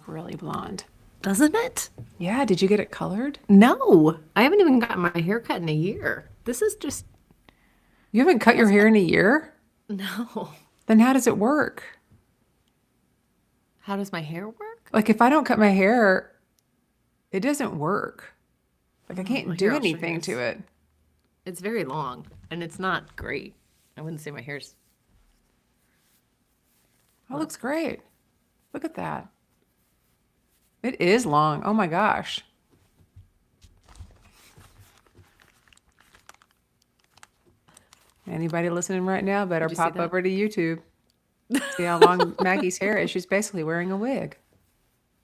really blonde. Doesn't it? Yeah, did you get it colored? No, I haven't even gotten my hair cut in a year. This is just You haven't cut your as hair in a year? no. Then how does it work? How does my hair work? Like if I don't cut my hair, it doesn't work. Like I Oh, well, can't here do I'll show you anything to this. it. It's very long and it's not great. I wouldn't say my hair's That well. looks great. Look at that. It is long. Oh my gosh. Anybody listening right now better Did you see pop that? over to YouTube. See how long Maggie's hair is. She's basically wearing a wig.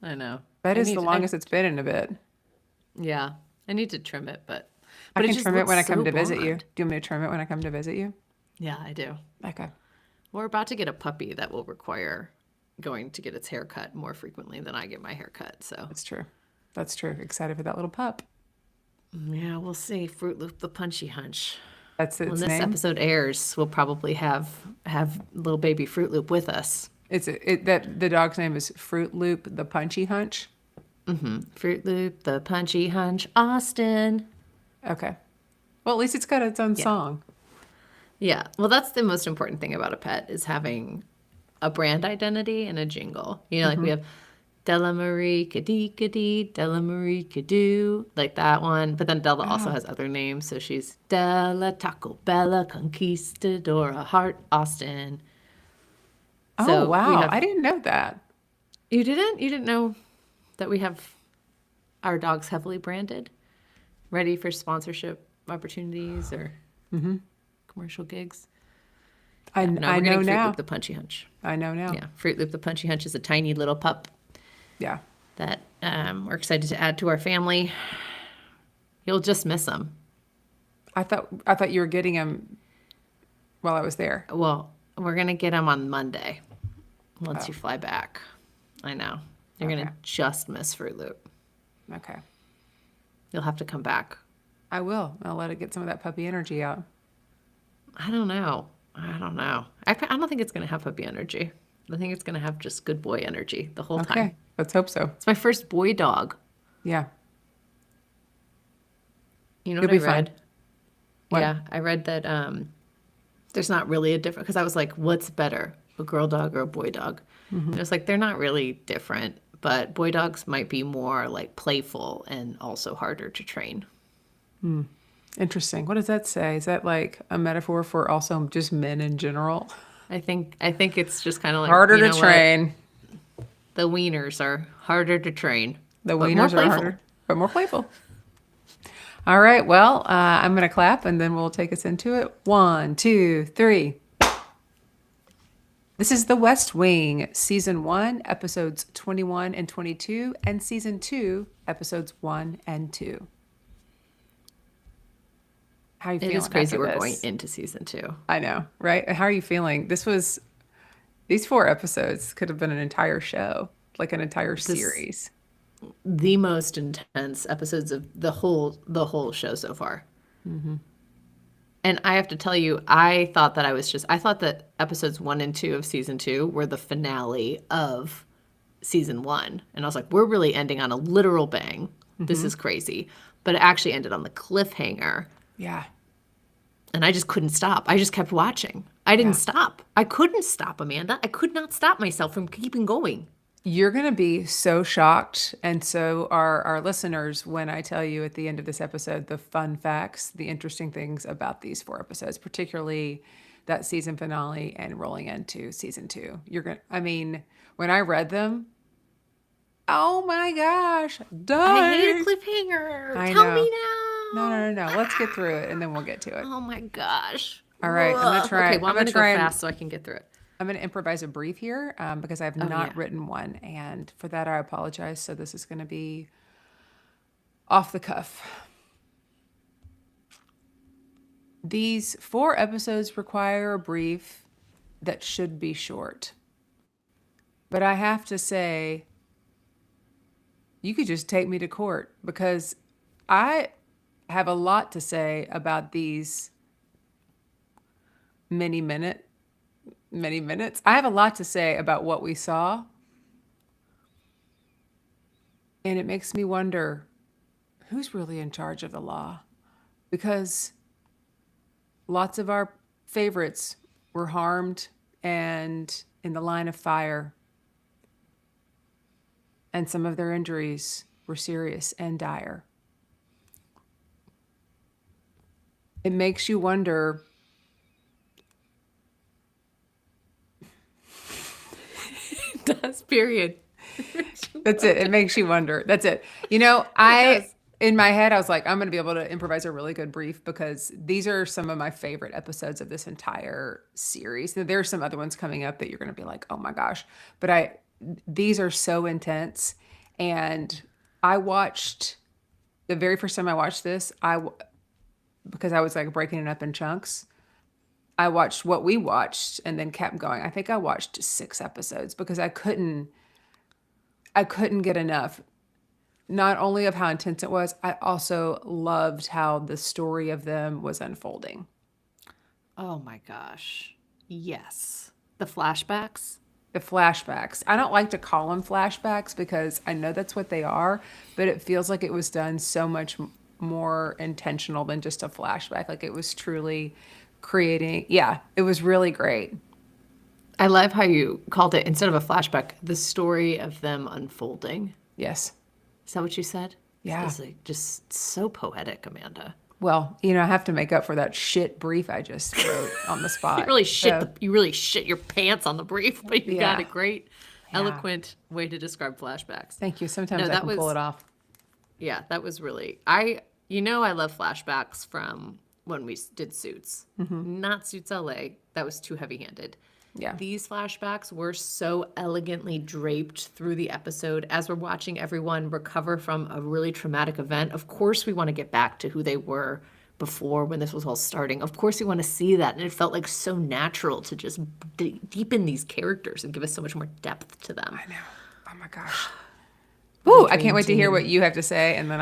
I know. That I is the need. I longest it's been in a bit. yeah. I need to trim it, I but it can just trim it looks when I come so to visit you. blonde. Do you want me to trim it when I come to visit you? Yeah, I do. Okay. We're about to get a puppy that will require going to get its hair cut more frequently than I get my hair cut. So That's true. That's true. Excited for that little pup. yeah, we'll see. Fruit Loop the Punchy Hunch. That's When its this name. episode airs, we'll probably have little baby Fruit Loop with us. That the dog's name is Fruit Loop the Punchy Hunch. Fruit Loop the Punchy Hunch, Austin. Okay. Well, at least it's got its own Yeah. song. Yeah. Well, that's the most important thing about a pet is having a brand identity and a jingle. You know, like we have Della Marie Kadee Kadee, Della Marie Kadoo, like that one. But then Della also Oh. has other names. So she's Della Taco Bella Conquistadora Heart Austin. Oh, So we wow. have, I didn't know that. you didn't? You didn't know that we have our dogs heavily branded, ready for sponsorship opportunities or commercial gigs? I, No, I we're know getting Fruit Loop now. the Punchy Hunch. I know now. Yeah, Fruit Loop the Punchy Hunch is a tiny little pup Yeah. that we're excited to add to our family. You'll just miss him. I thought you were getting him while I was there. Well, we're gonna get him on Monday once Oh, you fly back. I know. You're okay. gonna just miss Fruit Loop. Okay. You'll have to come back. I will. I'll let it get some of that puppy energy out. I don't know. I don't know. I don't think it's gonna have puppy energy. I think it's gonna have just good boy energy the whole time. Okay. Let's hope so. It's my first boy dog. Yeah. You know You'll what I be fine. read? What? Yeah, I read that there's not really a difference because I was like, what's better, a girl dog or a boy dog? And it was like they're not really different, but boy dogs might be more like playful and also harder to train. Interesting. What does that say? Is that like a metaphor for also just men in general? I think it's just kind of like Harder you to know what, train. the wieners are harder to train, The but more wieners are playful. harder, but more playful. All right. Well, I'm going to clap and then we'll take us into it. 1, 2, 3. This is The West Wing, Season 1, Episodes 21 and 22, and Season 2, Episodes 1 and 2. How are you It feeling is crazy after we're going this? into season 2. I know, right? How are you feeling? These 4 episodes could have been an entire show, like an entire This series. the most intense episodes of the whole show so far. And I have to tell you, I thought that episodes 1 and 2 of season 2 were the finale of season 1. And I was like, we're really ending on a literal bang. This is crazy. But it actually ended on the cliffhanger. Yeah. And I just couldn't stop. I just kept watching. I didn't Yeah. stop. I couldn't stop, Amanda. I could not stop myself from keeping going. You're going to be so shocked, and so are our listeners, when I tell you at the end of this episode the fun facts, the interesting things about these 4 episodes, particularly that season finale and rolling into season 2. I mean, when I read them, oh my gosh, I hate a dang. cliffhanger. I Tell know. me No, now. no, no, no. Let's get through it and then we'll get to it. Oh my gosh. All right, Okay, well, I'm going to go and fast so I can get through it. I'm going to improvise a brief here because I have Oh, not yeah. written one, and for that I apologize. So this is going to be off the cuff. These 4 episodes require a brief that should be short, but I have to say, you could just take me to court because I have a lot to say about these many minutes. I have a lot to say about what we saw. And it makes me wonder who's really in charge of the law? Because lots of our favorites were harmed and in the line of fire, and some of their injuries were serious and dire. It makes you wonder. It does, period. That's it. It makes you wonder. That's it. In my head, I was like, I'm going to be able to improvise a really good brief because these are some of my favorite episodes of this entire series. Now, there's some other ones coming up that you're going to be like, oh my gosh. But these are so intense. And I watched the very first time I watched this, because I was like breaking it up in chunks. I watched what we watched and then kept going. I think I watched 6 episodes because I couldn't get enough. Not only of how intense it was, I also loved how the story of them was unfolding. Oh my gosh. Yes. The flashbacks. The flashbacks. I don't like to call them flashbacks because I know that's what they are, but it feels like it was done so much more intentional than just a flashback. Like it was truly creating, yeah, it was really great. I love how you called it, instead of a flashback, the story of them unfolding. Yes. Is that what you said? Yeah. It's like just so poetic, Amanda. Well, I have to make up for that shit brief I just wrote on the spot. You really shit your pants on the brief, but you got Yeah. a great, eloquent way to describe flashbacks. Thank you. Sometimes No, I that can pull was- it off. Yeah, that was really I love flashbacks from when we did Suits. Not Suits LA. That was too heavy-handed. Yeah. These flashbacks were so elegantly draped through the episode as we're watching everyone recover from a really traumatic event. Of course, we want to get back to who they were before when this was all starting. Of course, we want to see that. And it felt like so natural to just deepen these characters and give us so much more depth to them. I know. Oh my gosh. Ooh, I can't wait to hear what you have to say. And then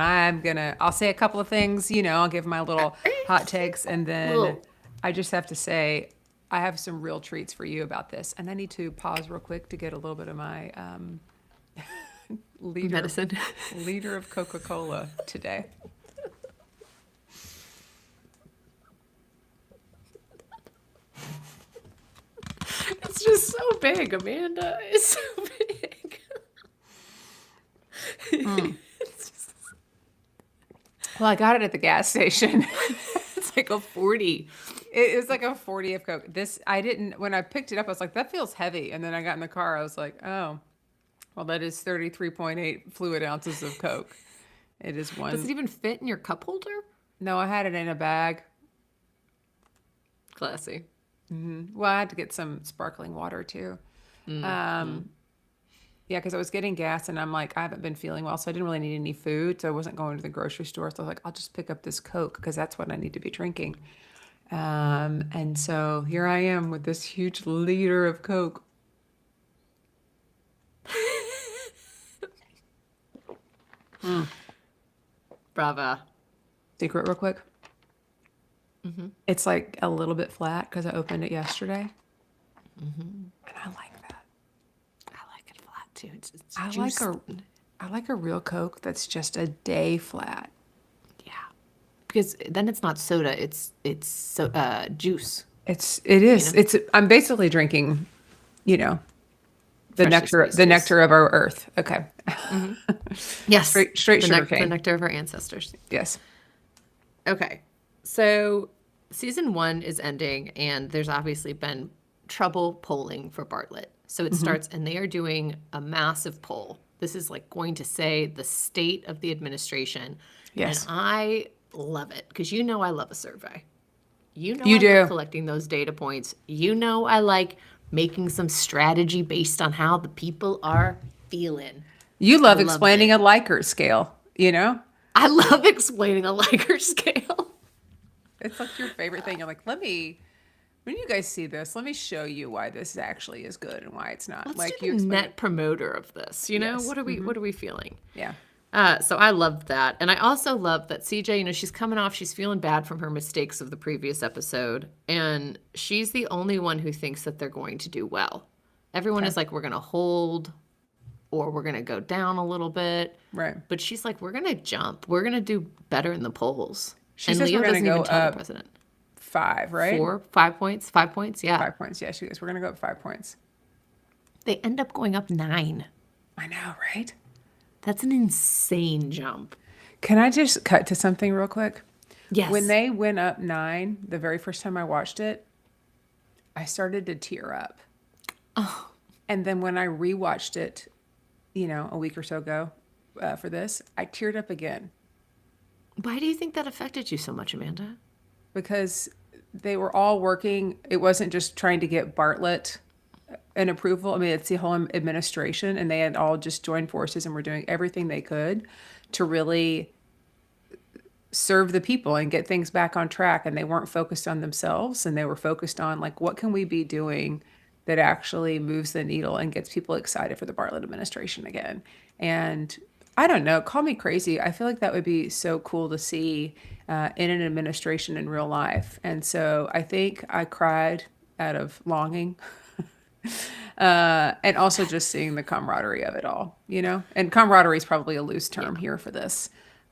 I'll say a couple of things, I'll give my little hot takes. And then I just have to say, I have some real treats for you about this. And I need to pause real quick to get a little bit of my Medicine. liter of Coca-Cola today. It's just so big, Amanda. It's so big. Well, I got it at the gas station. It's like a 40. It was like a 40 of Coke. When I picked it up, I was like, that feels heavy. And then I got in the car, I was like, oh, well, that is 33.8 fluid ounces of Coke. It is one. Does it even fit in your cup holder? No, I had it in a bag. Classy. Well, I had to get some sparkling water too. Yeah, because I was getting gas and I'm like, I haven't been feeling well, so I didn't really need any food. So I wasn't going to the grocery store. So I was like, I'll just pick up this Coke because that's what I need to be drinking. And so here I am with this huge liter of Coke. Brava. Secret real quick. It's like a little bit flat because I opened it yesterday. And I like that. I like it flat too. It's I juice. like a real Coke that's just a day flat. Yeah. Because then it's not soda, it's juice. It is. I'm basically drinking, the Precious the juice. nectar of our earth. Okay. Yes. Straight the sugarcane. The nectar of our ancestors. Yes. Okay. So season 1 is ending, and there's obviously been trouble polling for Bartlett. So it starts, and they are doing a massive poll. This is like going to say the state of the administration. Yes. And I love it because I love a survey. You You I do. love collecting those data points. I like making some strategy based on how the people are feeling. You love love explaining a Likert scale, I love explaining a Likert scale. It's like your favorite thing. You're like, when you guys see this, let me show you why this actually is good and why it's not. Let's like do you the explain net promoter of this. Yes. What are we feeling? Yeah. So I loved that. And I also love that CJ, she's coming off, she's feeling bad from her mistakes of the previous episode. And she's the only one who thinks that they're going to do well. Everyone is like, we're going to hold or we're going to go down a little bit. Right. But she's like, we're going to jump. We're going to do better in the polls. She And says Leo we're gonna doesn't go even tell the up president. 5, right? 4, 5 points, 5 points. Yeah. 5 points. Yeah, she goes, we're going to go up 5 points. They end up going up 9. I know, right? That's an insane jump. Can I just cut to something real quick? Yes. When they went up 9, the very first time I watched it, I started to tear up. Oh. And then when I rewatched it, a week or so ago for this, I teared up again Why do you think that affected you so much, Amanda? because they were all working. It wasn't just trying to get Bartlett an approval. I mean, it's the whole administration, and they had all just joined forces and were doing everything they could to really serve the people and get things back on track. And they weren't focused on themselves, and they were focused on like, what can we be doing that actually moves the needle and gets people excited for the Bartlett administration again. And I don't know, call me crazy. I feel like that would be so cool to see in an administration in real life. And so I think I cried out of longing. And also just seeing the camaraderie of it all, and camaraderie is probably a loose term here for this.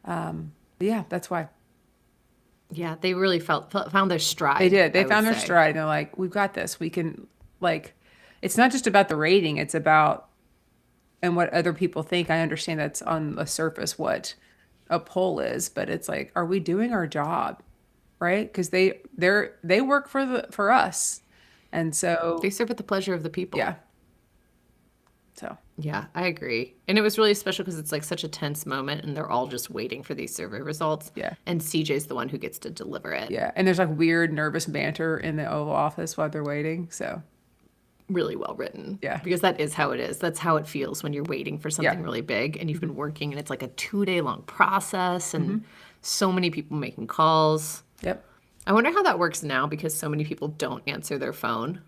Yeah, that's why. Yeah, they really found their stride. They did. They I found would their say. stride. They're like, we've got this. We can, like, it's not just about the rating, it's about and what other people think. I understand that's on the surface what a poll is, but it's like, are we doing our job? Right? Because they work for us. And so They serve at the pleasure of the people. yeah. So Yeah, I agree. And it was really special because it's like such a tense moment and they're all just waiting for these survey results. Yeah. And CJ's the one who gets to deliver it. yeah. And there's like weird nervous banter in the Oval Office while they're waiting. So Really well written. Yeah. Because that is how it is. That's how it feels when you're waiting for something Yeah. really big and you've been working and it's like a 2-day long process and so many people making calls. yep. I wonder how that works now because so many people don't answer their phone.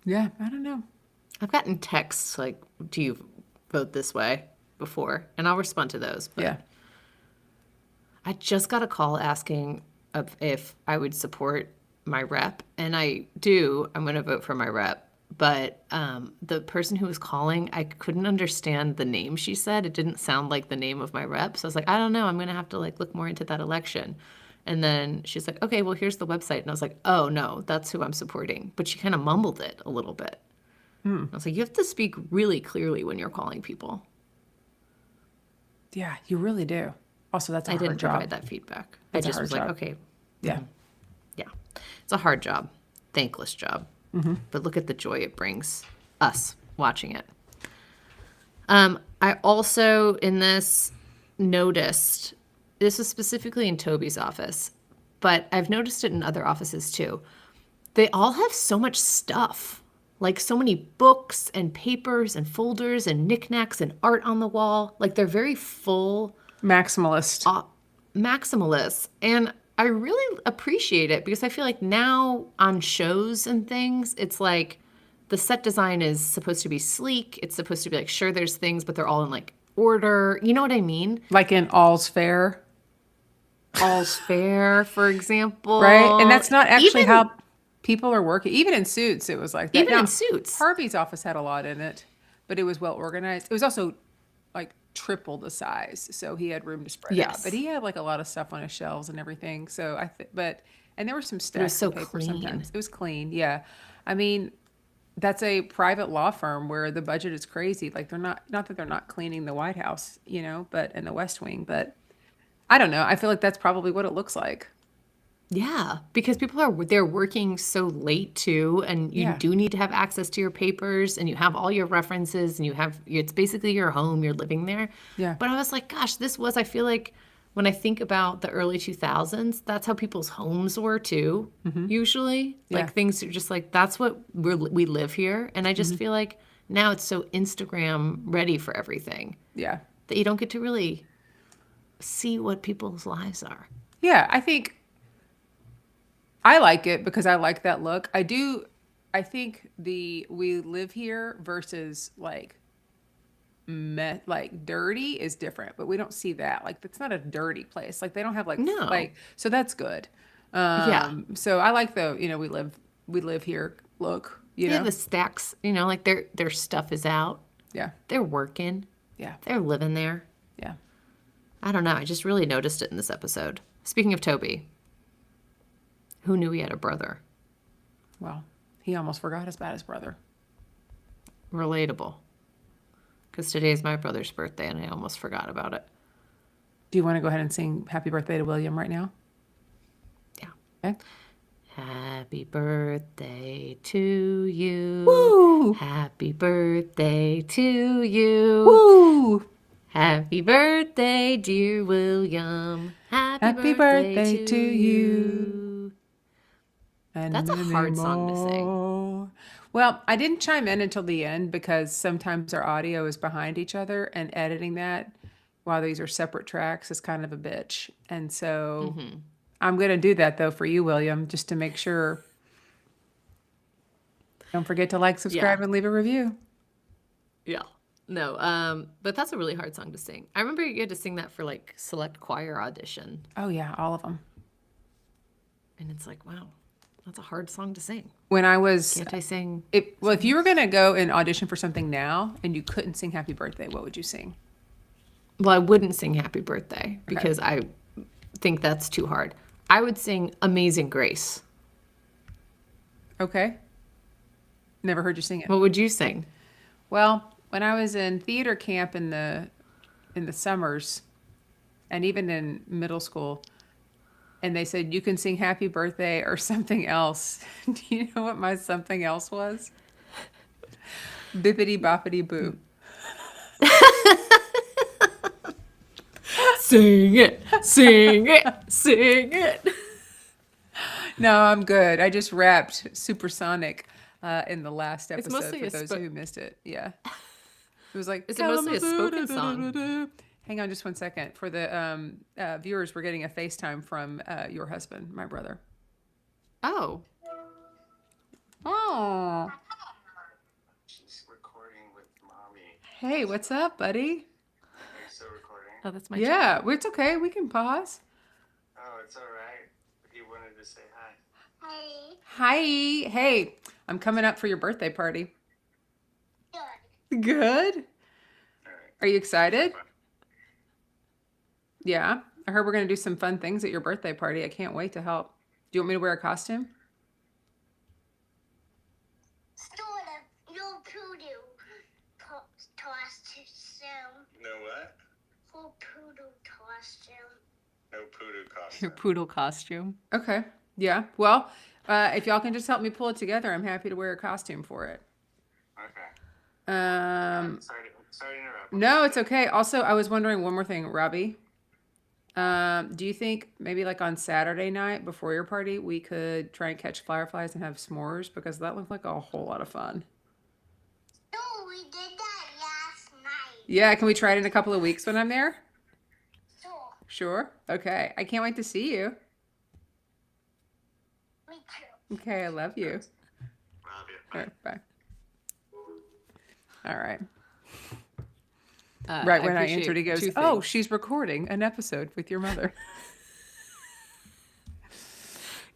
Yeah, I don't know. I've gotten texts like, do you vote this way before? And I'll respond to those. But Yeah. I just got a call asking if I would support my rep. And I do. I'm going to vote for my rep. But the person who was calling, I couldn't understand the name she said. It didn't sound like the name of my rep. So I was like, I don't know. I'm going to have to like look more into that election. And then she's like, okay, well, here's the website. And I was like, oh, no, that's who I'm supporting. But she kind of mumbled it a little bit. I was like, you have to speak really clearly when you're calling people. Yeah, you really do. Also, that's a I hard didn't job. provide that feedback. I It's a just hard was like, job. okay, Yeah. yeah. It's a hard job, thankless job. But look at the joy it brings us watching it. I also, in this, noticed, this was specifically in Toby's office, but I've noticed it in other offices too. They all have so much stuff, like so many books and papers and folders and knickknacks and art on the wall. Like they're very full Maximalist. maximalists. And I really appreciate it because I feel like now on shows and things, it's like the set design is supposed to be sleek. It's supposed to be like, sure, there's things, but they're all in like order. You know what I mean? Like in All's Fair. All's fair, for example. Right? And that's not actually Even- how people are working. Even in Suits, it was like that. Even Now, in Suits. Harvey's office had a lot in it, but it was well organized. It was also like triple the size, so he had room to spread out. Yes. But he had like a lot of stuff on his shelves and everything. So and there were some stacks was so of paper clean. sometimes. It was clean, yeah. I mean, that's a private law firm where the budget is crazy. Like they're not that they're not cleaning the White House, but in the West Wing, but I don't know. I feel like that's probably what it looks like. Yeah, because they're working so late too, and you Yeah. do need to have access to your papers, and you have all your references, and it's basically your home. You're living there. Yeah. But I was like, gosh, I feel like when I think about the early 2000s, that's how people's homes were too. Usually, Yeah. like things are just like that's what we live here, and I just feel like now it's so Instagram ready for everything Yeah. that you don't get to really see what people's lives are. Yeah, I think I like it because I like that look. I think the we live here versus like dirty is different, but we don't see that. Like it's not a dirty place. Like they don't have No. so that's good. Yeah. So I like the, we live here look, Yeah, the stacks, like their stuff is out. Yeah. They're working. Yeah. They're living there. Yeah. I don't know. I just really noticed it in this episode. Speaking of Toby, who knew he had a brother? Well, he almost forgot about his brother. Relatable. Because today's my brother's birthday and I almost forgot about it. Do you want to go ahead and sing Happy Birthday to William right now? Yeah. Okay. Happy birthday to you. Woo! Happy birthday to you. Woo! Happy birthday, dear William. Happy birthday to you. And That's a hard song to sing. more. Well, I didn't chime in until the end because sometimes our audio is behind each other, and editing that while these are separate tracks is kind of a bitch. And so I'm going to do that though for you, William, just to make sure. Don't forget to like, subscribe, Yeah. and leave a review. Yeah. No, but that's a really hard song to sing. I remember you had to sing that for like select choir audition. Oh, yeah, all of them. And it's like, wow, that's a hard song to sing. When I was, Can't I sing? if you were going to go and audition for something now and you couldn't sing Happy Birthday, what would you sing? Well, I wouldn't sing Happy Birthday because I think that's too hard. I would sing Amazing Grace. Okay. Never heard you sing it. What would you sing? Well, when I was in theater camp in the summers, and even in middle school, and they said you can sing Happy Birthday or something else. Do you know what my something else was? Bippity boppity boo. Sing it, sing it, sing it. No, I'm good. I just rapped Supersonic in the last episode mostly for a those who missed it. Yeah. It was like, Is it mostly a spoken song? Hang on just one second. For the viewers, we're getting a FaceTime from your husband, my brother. Oh, Oh, She's recording with mommy. hey, what's up, buddy? Are you still recording? oh, that's my Yeah, child. it's okay. We can pause. Oh, it's all right. You wanted to say hi. Hi. Hey, I'm coming up for your birthday party. Good. All right. Are you excited? Yeah. I heard we're going to do some fun things at your birthday party. I can't wait to help. Do you want me to wear a costume? Sort of. No poodle costume. No what? Full poodle costume. No poodle Your costume. poodle costume. Okay. Yeah. Well, if y'all can just help me pull it together, I'm happy to wear a costume for it. Okay. Um, Sorry to interrupt. no, it's okay. Also, I was wondering one more thing, Robbie. Do you think maybe like on Saturday night before your party, we could try and catch fireflies and have s'mores? Because that looked like a whole lot of fun. No, we did that last night. Yeah, can we try it in a couple of weeks when I'm there? So, Sure. Okay. I can't wait to see you. me too. Okay, I love you. Love you. All right, bye. All right. Uh, Right when I appreciate entered, he goes, two "Oh, things. she's recording an episode with your mother."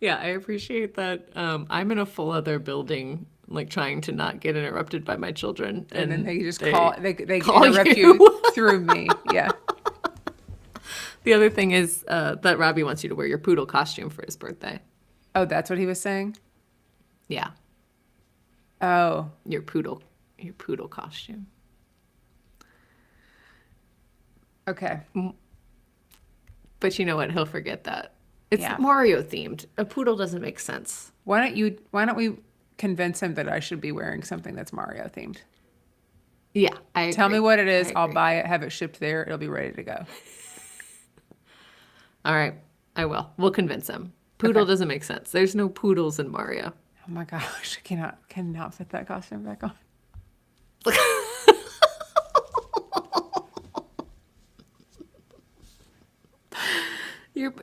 Yeah, I appreciate that. I'm in a full other building, like trying to not get interrupted by my children, And then they just they call interrupt you. you through me. Yeah. The other thing is that Robbie wants you to wear your poodle costume for his birthday. Oh, that's what he was saying? Yeah, Oh, your poodle costume. okay. But you know what? He'll forget that. It's Yeah. Mario themed. A poodle doesn't make sense. Why don't we convince him that I should be wearing something that's Mario themed? Yeah, I Tell me agree. what it is. I I'll agree. buy it, have it shipped there. It'll be ready to go. All right, I will. We'll convince him. Poodle Okay. doesn't make sense. There's no poodles in Mario. Oh my gosh, I cannot fit that costume back on.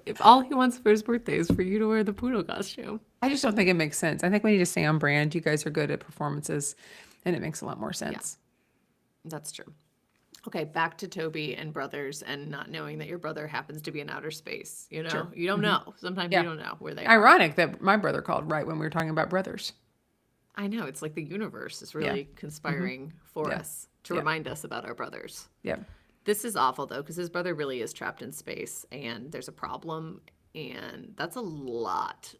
If all he wants for his birthday is for you to wear the poodle costume. I just don't think it makes sense. I think we need to stay on brand. You guys are good at performances, and it makes a lot more sense. That's true. Okay, back to Toby and brothers and not knowing that your brother happens to be in outer space. You know, Sure. you don't know. Sometimes Yeah. you don't know where they are. Ironic that my brother called right when we were talking about brothers. I know. It's like the universe is really conspiring for Yeah. us. to remind us about our brothers. Yep. This is awful, though, because his brother really is trapped in space, and there's a problem, and that's a lot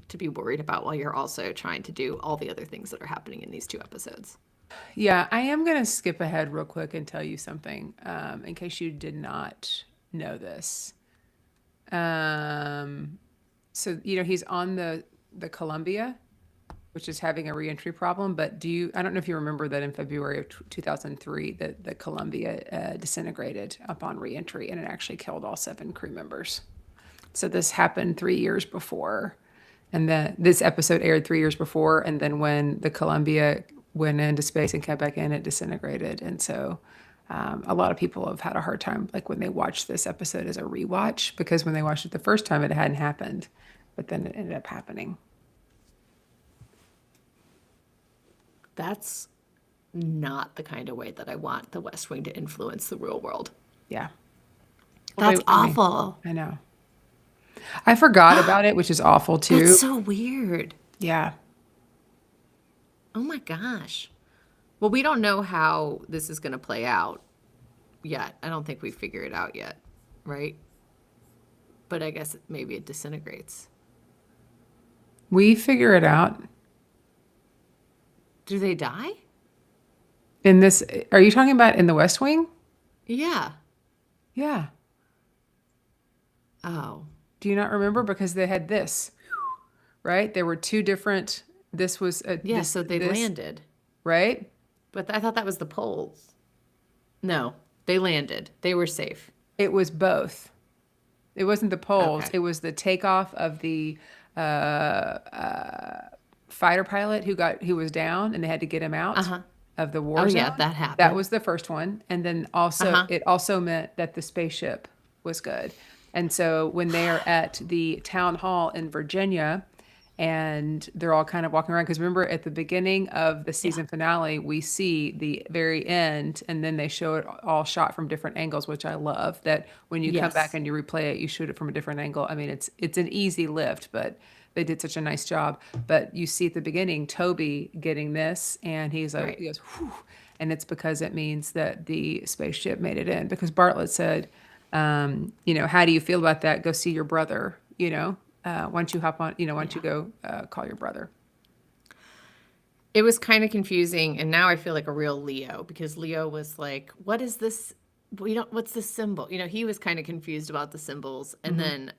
to be worried about while you're also trying to do all the other things that are happening in these 2 episodes. Yeah, I am going to skip ahead real quick and tell you something in case you did not know this. So, he's on the Columbia, which is having a reentry problem. But I don't know if you remember that in February of 2003, that the Columbia disintegrated upon reentry, and it actually killed all 7 crew members. So this happened 3 years before. And this episode aired 3 years before. And then when the Columbia went into space and came back in, it disintegrated. And so a lot of people have had a hard time, like when they watch this episode as a rewatch, because when they watched it the first time, it hadn't happened. But then it ended up happening. That's not the kind of way that I want the West Wing to influence the real world. Yeah. That's I mean, awful. I know. I forgot about it, which is awful too. That's so weird. Yeah. Oh my gosh. Well, we don't know how this is going to play out yet. I don't think we figure it out yet, right? But I guess maybe it disintegrates. We figure it out. Do they die? In this, are you talking about in the West Wing? Yeah. Yeah. Oh. Do you not remember? Because they had this, right? There were 2 different, this was a, Yeah, this, so they this, landed. right? But I thought that was the poles. No, they landed. They were safe. It was both. It wasn't the poles. Okay. It was the takeoff of the fighter pilot who was down, and they had to get him out of the war Oh, zone. yeah, that happened. That was the first one, and then also it also meant that the spaceship was good. And so when they are at the town hall in Virginia, and they're all kind of walking around, because remember at the beginning of the season finale, we see the very end, and then they show it all shot from different angles, which I love. That when you come Yes. back and you replay it, you shoot it from a different angle. I mean, it's an easy lift, but they did such a nice job. But you see at the beginning Toby getting this, and he's like, Right. he goes, whew, and it's because it means that the spaceship made it in. Because Bartlett said, how do you feel about that? Go see your brother, once you hop on, once you go call your brother. It was kind of confusing, and now I feel like a real Leo, because Leo was like, "What is this? What's this symbol?" He was kind of confused about the symbols, and then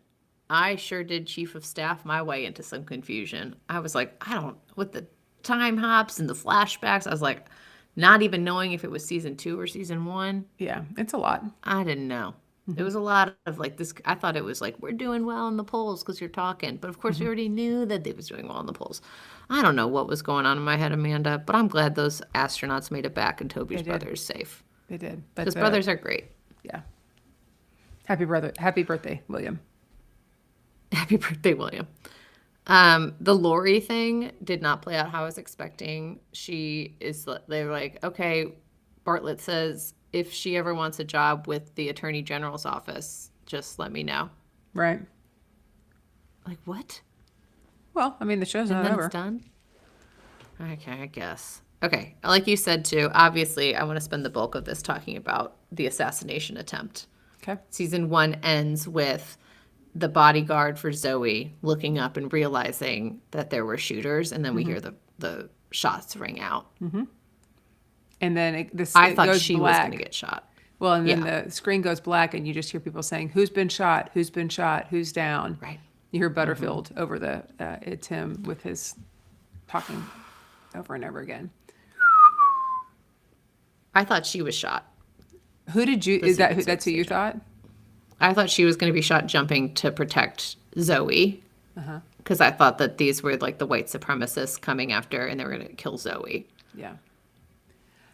I sure did chief of staff my way into some confusion. I was like, I don't, with the time hops and the flashbacks, I was like, not even knowing if it was season 2 or season 1. Yeah, it's a lot. I didn't know. It was a lot of like this. I thought it was like, we're doing well in the polls because you're talking. But of course, we already knew that they was doing well in the polls. I don't know what was going on in my head, Amanda, but I'm glad those astronauts made it back and Toby's brother is safe. They did. But Because brothers are great. Yeah. Happy birthday, William. Happy birthday, William. The Lori thing did not play out how I was expecting. They're like, okay, Bartlett says, if she ever wants a job with the Attorney General's office, just let me know. Right. Like, what? Well, I mean, the show's And not then over. it's done? Okay, I guess. Okay, like you said too, obviously I want to spend the bulk of this talking about the assassination attempt. Okay. Season 1 ends with the bodyguard for Zoe looking up and realizing that there were shooters, and then we hear the shots ring out. And then it I thought goes she was black. going to get shot. Well, and then Yeah. the screen goes black, and you just hear people saying, "Who's been shot? Who's been shot? Who's down?" Right. You hear Butterfield over the it's him with his talking over and over again. I thought she was shot. Who did you? The Secret That's who you Service thought? I thought she was going to be shot jumping to protect Zoe. Because I thought that these were like the white supremacists coming after, and they were going to kill Zoe. Yeah.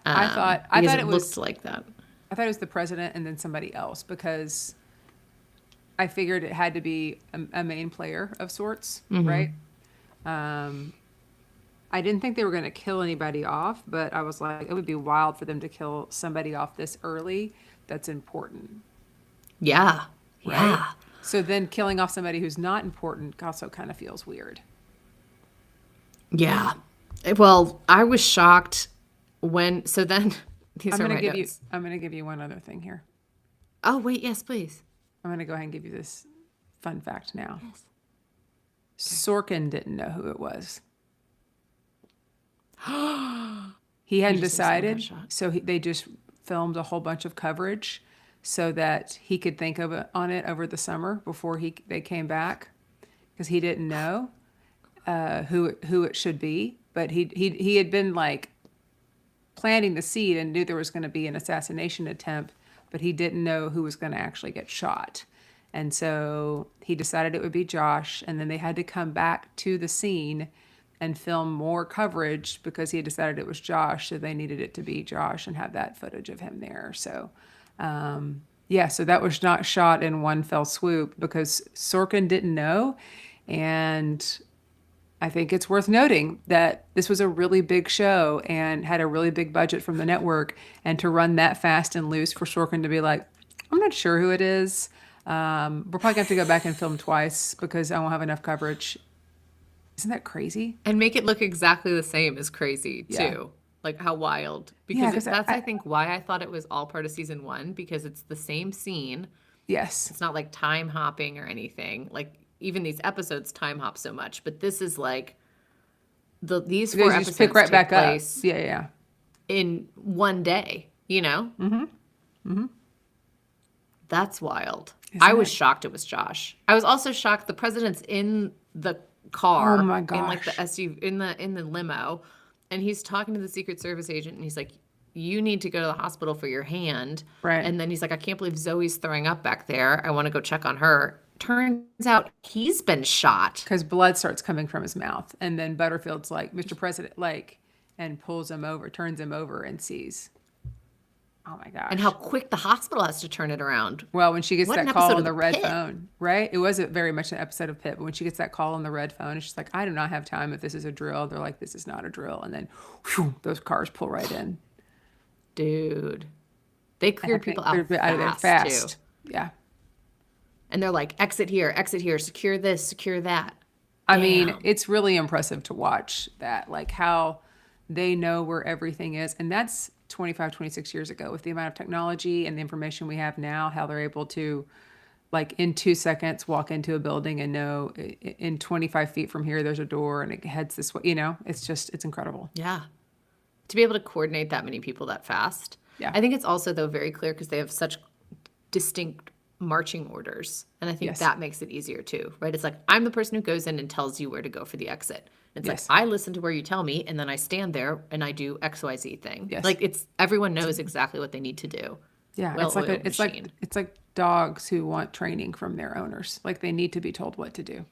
I thought Because it was looked like that. I thought it was the president and then somebody else, because I figured it had to be a main player of sorts, right? I didn't think they were going to kill anybody off, but I was like, it would be wild for them to kill somebody off this early. That's important. Yeah. Yeah. So then killing off somebody who's not important also kind of feels weird. Yeah. Well, I was shocked So then these I'm are gonna my give you. notes. I'm gonna give you one other thing here. Oh wait, yes, please. I'm gonna go ahead and give you this fun fact now. Yes. Sorkin didn't know who it was. He hadn't just knew someone got decided, shot. so they just filmed a whole bunch of coverage so that he could think of it on it over the summer before they came back, because he didn't know who it should be, but he had been like planting the seed and knew there was going to be an assassination attempt, but he didn't know who was going to actually get shot. And so he decided it would be Josh, and then they had to come back to the scene and film more coverage because he had decided it was Josh, so they needed it to be Josh and have that footage of him there. So, yeah, so that was not shot in one fell swoop because Sorkin didn't know. And I think it's worth noting that this was a really big show and had a really big budget from the network. And to run that fast and loose for Sorkin to be like, I'm not sure who it is. We're probably going to have to go back and film twice because I won't have enough coverage. Isn't that crazy? And make it look exactly the same is crazy too. Yeah. Like how wild. Yeah, Because 'cause that's, I I think, why I thought it was all part of season 1, because it's the same scene. Yes. It's not like time hopping or anything. Like even these episodes time hop so much, but this is like these They four just episodes pick right take back up. place Yeah, yeah. in one day, you know? That's wild. I was shocked it was Josh. I was also shocked the president's in the car. Oh my In like the gosh. SUV, in the limo, and he's talking to the Secret Service agent, and he's like, "You need to go to the hospital for your hand." Right. And then he's like, "I can't believe Zoe's throwing up back there. I want to go check on her." Turns out he's been shot. Because blood starts coming from his mouth. And then Butterfield's like, Mr. President, like, and pulls him over, turns him over and sees. Oh my gosh. And how quick the hospital has to turn it around. Well, when she gets What an that call episode on of the The red Pit. phone, right? It wasn't very much an episode of Pit, but when she gets that call on the red phone, it's just like, I do not have time if this is a drill. They're like, this is not a drill. And then whew, those cars pull right in. Dude. They cleared people out They're out of there fast, too. Yeah. And they're like, exit here, secure this, secure that. I mean, Damn. it's really impressive to watch that, like how they know where everything is. And that's 25, 26 years ago with the amount of technology and the information we have now, how they're able to, like, in 2 seconds, walk into a building and know in 25 feet from here, there's a door and it heads this way. You know, it's incredible. Yeah. To be able to coordinate that many people that fast. Yeah. I think it's also, though, very clear because they have such distinct marching orders. And I think Yes. that makes it easier, too, right? It's like, I'm the person who goes in and tells you where to go for the exit. It's Yes. like, I listen to where you tell me, and then I stand there and I do XYZ thing. Yes. Like, everyone knows exactly what they need to do. Yeah. Well-oiled It's machine. like dogs who want training from their owners. Like they need to be told what to do.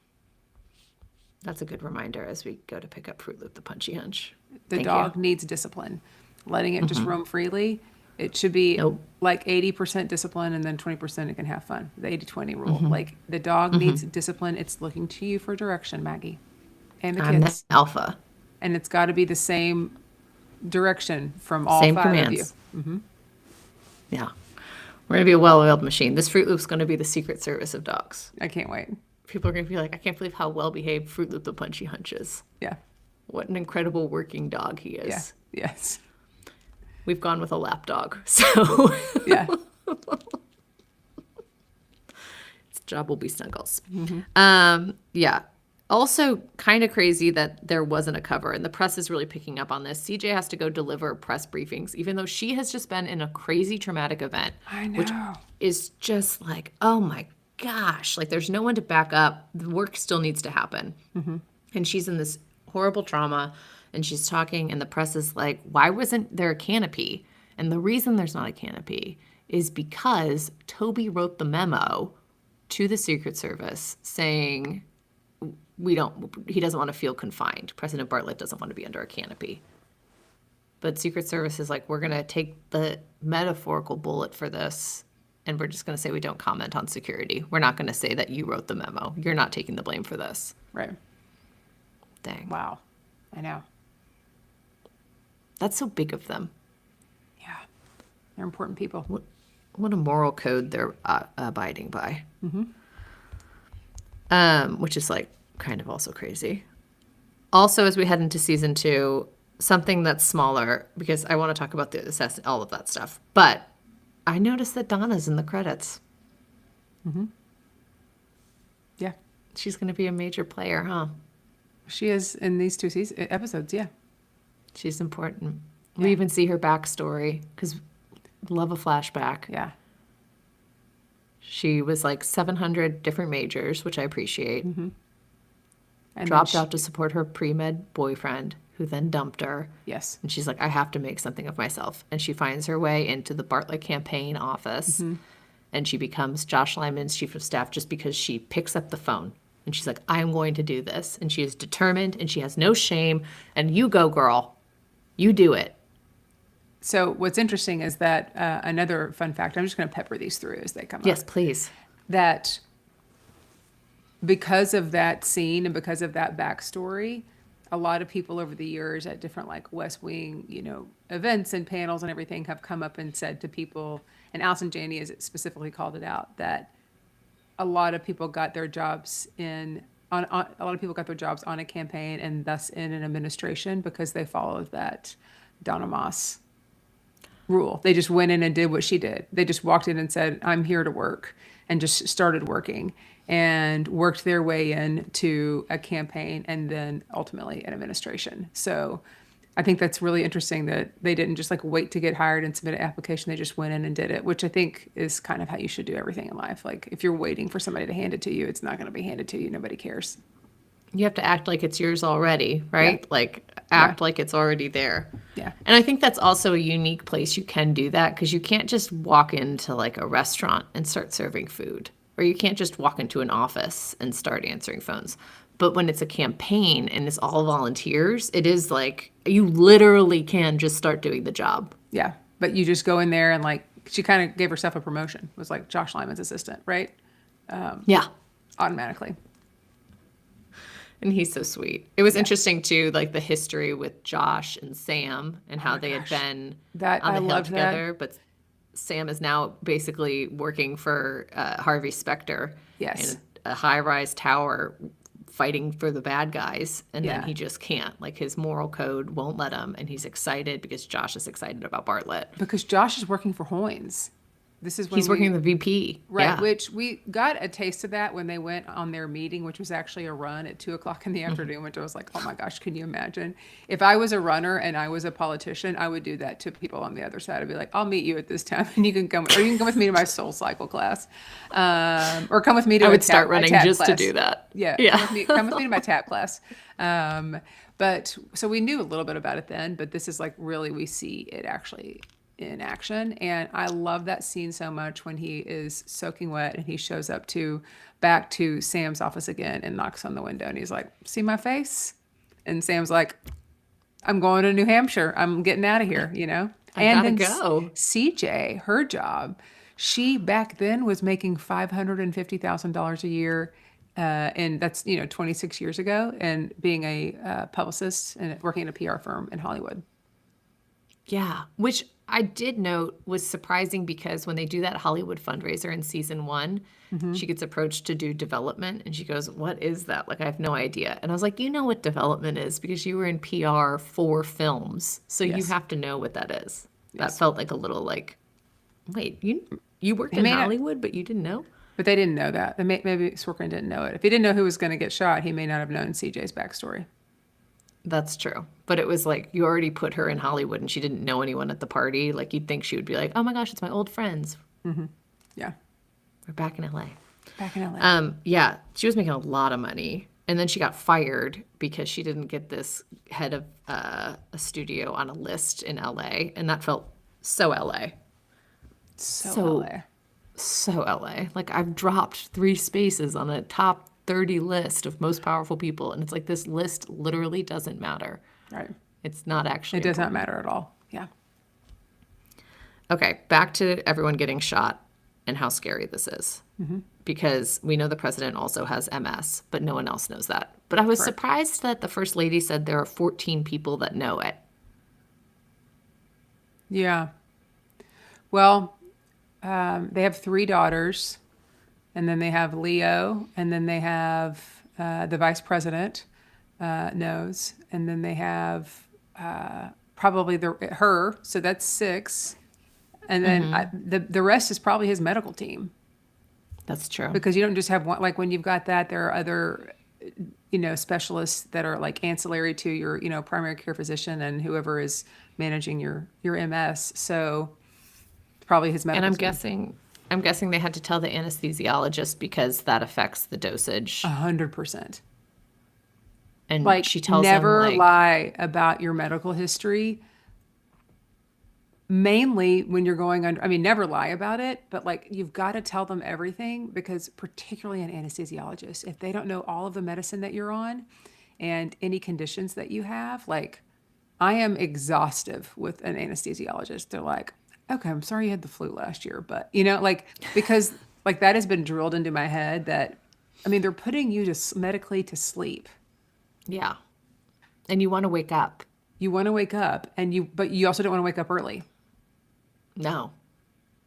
That's a good reminder as we go to pick up Fruit Loop the Punchy Hunch. The Thank dog you. needs discipline. Letting it just roam freely, it should be Nope. like 80% discipline and then 20% it can have fun. The 80-20 rule. Like the dog needs discipline. It's looking to you for direction, Maggie. And the I'm the kids. alpha. And it's got to be the same direction from all Same 5 commands. of you. Yeah. We're going to be a well-oiled machine. This Fruit Loop's going to be the Secret Service of dogs. I can't wait. People are going to be like, I can't believe how well-behaved Fruit Loop the Punchy Hunch is. Yeah. What an incredible working dog he is. Yeah. Yes. We've gone with a lap dog. So Yeah. its job will be Snuggles. Yeah. Also, kind of crazy that there wasn't a cover, and the press is really picking up on this. CJ has to go deliver press briefings, even though she has just been in a crazy traumatic event. I know. Which is just like, oh my gosh. Like, there's no one to back up. The work still needs to happen. And she's in this horrible trauma, and she's talking, and the press is like, why wasn't there a canopy? And the reason there's not a canopy is because Toby wrote the memo to the Secret Service saying, he doesn't want to feel confined. President Bartlett doesn't want to be under a canopy. But Secret Service is like, we're going to take the metaphorical bullet for this, and we're just going to say we don't comment on security. We're not going to say that you wrote the memo. You're not taking the blame for this. Right. Dang. Wow. I know. That's so big of them. Yeah. They're important people. What a moral code they're abiding by. Which is like kind of also crazy. Also, as we head into season 2, something that's smaller because I want to talk about the assassin, all of that stuff. But I noticed that Donna's in the credits. Yeah. She's going to be a major player, huh? She is in these two episodes, yeah. She's important. Yeah. We even see her backstory because love a flashback. Yeah. She was like 700 different majors, which I appreciate. And then Dropped out to support her pre-med boyfriend, who then dumped her. Yes. And she's like, I have to make something of myself. And she finds her way into the Bartlett campaign office. And she becomes Josh Lyman's chief of staff just because she picks up the phone. And she's like, I'm going to do this. And she is determined and she has no shame. And you go, girl. You do it. So what's interesting is that another fun fact, I'm just going to pepper these through as they come up. Yes, please. That because of that scene and because of that backstory, a lot of people over the years at different like West Wing, events and panels and everything have come up and said to people, and Allison Janney has specifically called it out, that a lot of people got their jobs a lot of people got their jobs on a campaign and thus in an administration because they followed that Donna Moss rule. They just went in and did what she did. They just walked in and said, I'm here to work, and just started working and worked their way into a campaign and then ultimately an administration. So I think that's really interesting that they didn't just like wait to get hired and submit an application. They just went in and did it, which I think is kind of how you should do everything in life. Like if you're waiting for somebody to hand it to you, it's not going to be handed to you. Nobody cares. You have to act like it's yours already, right? Yeah. Like act like it's already there. Yeah. And I think that's also a unique place you can do that because you can't just walk into like a restaurant and start serving food, or you can't just walk into an office and start answering phones. But when it's a campaign and it's all volunteers, it is like you literally can just start doing the job. Yeah. But you just go in there and like, she kind of gave herself a promotion. It was like Josh Lyman's assistant, right? Yeah. Automatically. And he's so sweet. It was interesting too, like the history with Josh and Sam and how they had been That- on I the hill loved that. together. But Sam is now basically working for Harvey Specter Yes. in a high-rise tower fighting for the bad guys. And Yeah. then he just can't. Like his moral code won't let him. And he's excited because Josh is excited about Bartlett. Because Josh is working for Hoynes. This is when He's working the VP. Right, Yeah. which we got a taste of that when they went on their meeting, which was actually a run at 2:00 in the afternoon, which I was like, oh my gosh, can you imagine? If I was a runner and I was a politician, I would do that to people on the other side. I'd be like, I'll meet you at this time and you can come, or you can come with me to my Soul Cycle class. Or come with me to I a would tap- start a running tap just to class. do that. Yeah, Yeah. come with me to my tap class. But so we knew a little bit about it then, but this is like really we see it actually in action. And I love that scene so much when he is soaking wet and he shows up back to Sam's office again and knocks on the window and he's like, see my face? And Sam's like, I'm going to New Hampshire. I'm getting out of here, I gotta go. CJ, her job, she back then was making $550,000 a year. And that's, 26 years ago, and being a publicist and working in a PR firm in Hollywood. Yeah, which I did note was surprising because when they do that Hollywood fundraiser in season 1, she gets approached to do development and she goes, what is that? Like, I have no idea. And I was like, you know what development is because you were in PR for films. So you Yes. have to know what that is. That felt like a little like, wait, you worked in may not- Hollywood, but you didn't know? But they didn't know that. Maybe Sorkin didn't know it. If he didn't know who was going to get shot, he may not have known CJ's backstory. That's true. But it was like, you already put her in Hollywood and she didn't know anyone at the party. Like, you'd think she would be like, oh my gosh, it's my old friends. Yeah. We're back in LA. Back in LA. Yeah, she was making a lot of money. And then she got fired because she didn't get this head of a studio on a list in LA. And that felt so LA. so LA. So LA. Like, I've dropped 3 spaces on a top 30 list of most powerful people. And it's like, this list literally doesn't matter. Right. It's not actually. It does not matter at all. Yeah. Okay, back to everyone getting shot and how scary this is. Because we know the president also has MS, but no one else knows that. But I was surprised that the first lady said there are 14 people that know it. Yeah. Well, they have 3 daughters, and then they have Leo, and then they have the vice president knows, and then they have probably her, so that's 6. And then the rest is probably his medical team, That's true. because you don't just have one. Like when you've got that, there are other, specialists that are like ancillary to your, primary care physician and whoever is managing your MS. So probably his medical And team. I'm guessing they had to tell the anesthesiologist because that affects the dosage. 100%. And Like, she tells never him, lie about your medical history. Mainly when you're going under, I mean, never lie about it, but like you've got to tell them everything, because particularly an anesthesiologist, if they don't know all of the medicine that you're on and any conditions that you have, like I am exhaustive with an anesthesiologist. They're like, okay, I'm sorry you had the flu last year, but like, because like that has been drilled into my head that, I mean, they're putting you to medically to sleep. yeah. And you want to wake up. You want to wake up but you also don't want to wake up early. No.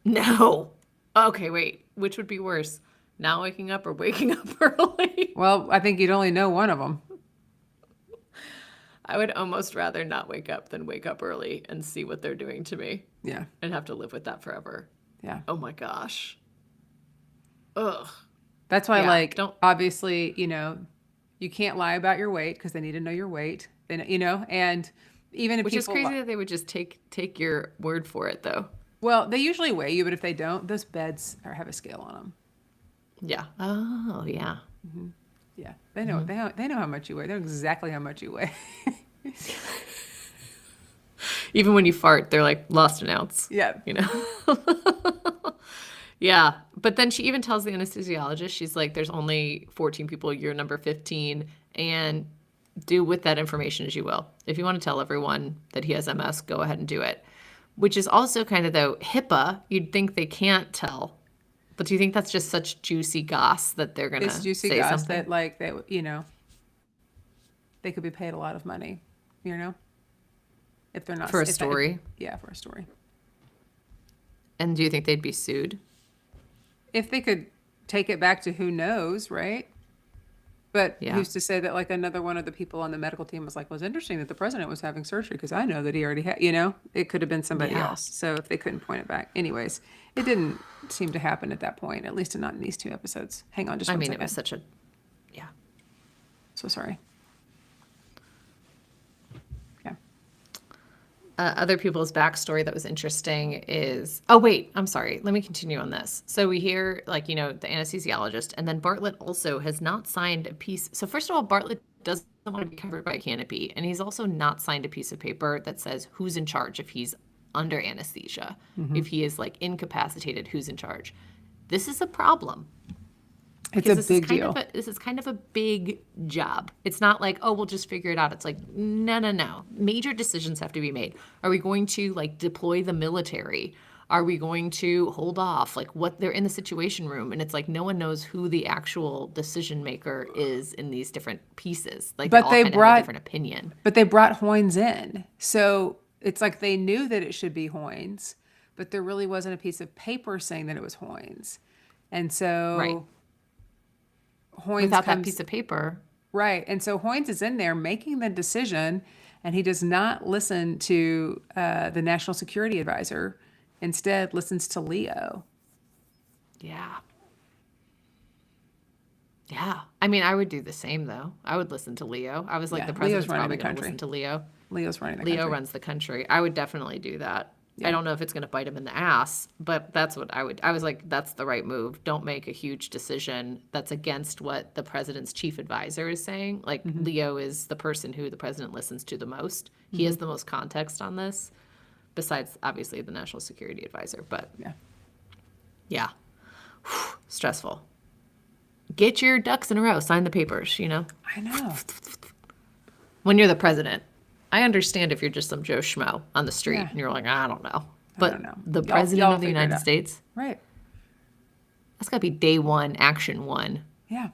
No. Okay, wait. Which would be worse? Not waking up or waking up early? Well, I think you'd only know one of them. I would almost rather not wake up than wake up early and see what they're doing to me Yeah. and have to live with that forever. Yeah. Oh my gosh. Ugh. That's why, Yeah, like, don't- obviously, you can't lie about your weight because they need to know your weight. Then, and even if Which is people, crazy that they would just take your word for it, though. well, they usually weigh you, but if they don't, those beds have a scale on them. Yeah. Oh, yeah. Yeah, they know. They know how much you weigh. They know exactly how much you weigh. Even when you fart, they're like, lost an ounce. Yeah. Yeah. But then she even tells the anesthesiologist, she's like, there's only 14 people, you're number 15, and do with that information as you will. If you want to tell everyone that he has MS, go ahead and do it. Which is also kind of, though, HIPAA, you'd think they can't tell. But do you think that's just such juicy goss that they're going to It's juicy say goss something? that, like, they could be paid a lot of money, if they're not For a if they- story? yeah, for a story. And do you think they'd be sued? If they could take it back to who knows, right? But Yeah. who's to say that like another one of the people on the medical team was like, well, it's interesting that the president was having surgery because I know that he already had, it could have been somebody Yeah. else. So if they couldn't point it back. Anyways, it didn't seem to happen at that point, at least not in these 2 episodes. Hang on just I one mean, second. it was such a, yeah. So sorry. Yeah. Other people's backstory that was interesting is, oh wait, I'm sorry. Let me continue on this. So we hear the anesthesiologist, and then Bartlett also has not signed a piece. So first of all, Bartlett doesn't want to be covered by Canopy, and he's also not signed a piece of paper that says who's in charge if he's under anesthesia, if he is like incapacitated, who's in charge. This is a problem. It's Because a this big is kind deal. of this is kind of a big job. It's not like, oh, we'll just figure it out. It's like, no. Major decisions have to be made. Are we going to deploy the military? Are we going to hold off? Like what they're in the situation room, and it's like no one knows who the actual decision maker is in these different pieces. Like But all they kind of have brought- a different opinion. But they brought Hoynes in. So it's like they knew that it should be Hoynes, but there really wasn't a piece of paper saying that it was Hoynes. And so Right. Hoynes Without that comes, piece of paper, right. And so Hoynes is in there making the decision, and he does not listen to the National Security Advisor. Instead, listens to Leo. yeah. Yeah. I mean, I would do the same though. I would listen to Leo. I was like, Yeah, the Leo's president's running probably the going to country. listen to Leo. Leo's running the Leo country. runs the country. I would definitely do that. I don't know if it's going to bite him in the ass, but that's what I would. I was like, that's the right move. Don't make a huge decision that's against what the president's chief advisor is saying. Like, Leo is the person who the president listens to the most. He has the most context on this, besides, obviously, the national security advisor. But Yeah. yeah, stressful. Get your ducks in a row. Sign the papers, I know. When you're the president. I understand if you're just some Joe Schmo on the street Yeah. and you're like, I don't know. But don't know. the Y'all- president y'all of the figure it United out. States, Right. that's got to be day one, action one. Yeah.